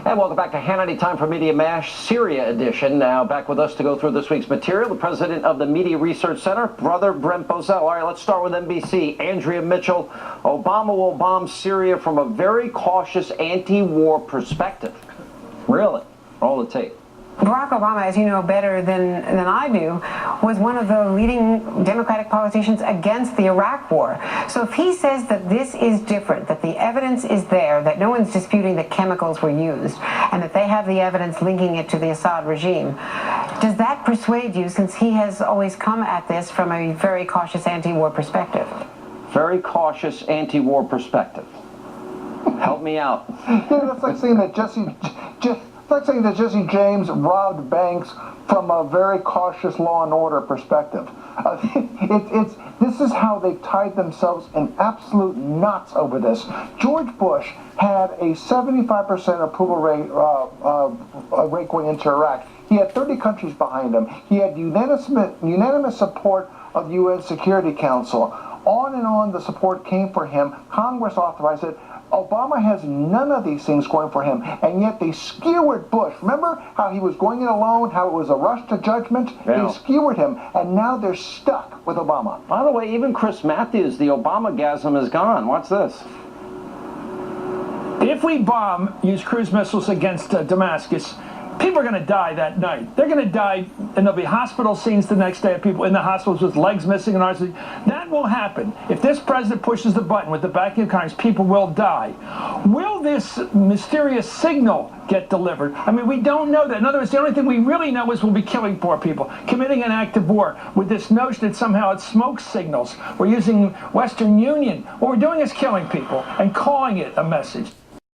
And welcome back to Hannity Time for Media Mash, Syria edition. Now back with us to go through this week's material, the president of the Media Research Center, Brother Brent Bozell. All right, let's start with NBC. Andrea Mitchell, Obama will bomb Syria from a very cautious anti-war perspective. Really? Roll the tape. Barack Obama, as you know better than I do, was one of the leading Democratic politicians against the Iraq War. So if he says that this is different, that the evidence is there, that no one's disputing that chemicals were used, and that they have the evidence linking it to the Assad regime, does that persuade you, since he has always come at this from a very cautious anti-war perspective? Very cautious anti-war perspective. Help me out. Yeah, that's like saying that Jesse James robbed banks from a very cautious law and order perspective. This is how they've tied themselves in absolute knots over this. George Bush had a 75% approval rate going into Iraq. He had 30 countries behind him. He had unanimous support of the UN Security Council. On and on the support came for him. Congress authorized it. Obama has none of these things going for him, and yet they skewered Bush. Remember how he was going it alone, how it was a rush to judgment? Yeah. They skewered him, and now they're stuck with Obama. By the way, even Chris Matthews, the Obama-gasm is gone. Watch this. If we use cruise missiles against Damascus, people are going to die that night. They're going to die, and there'll be hospital scenes the next day of people in the hospitals with legs missing and arms. That will happen. If this president pushes the button with the backing of Congress, people will die. Will this mysterious signal get delivered? I mean, we don't know that. In other words, the only thing we really know is we'll be killing poor people, committing an act of war, with this notion that somehow it's smoke signals. We're using Western Union. What we're doing is killing people and calling it a message.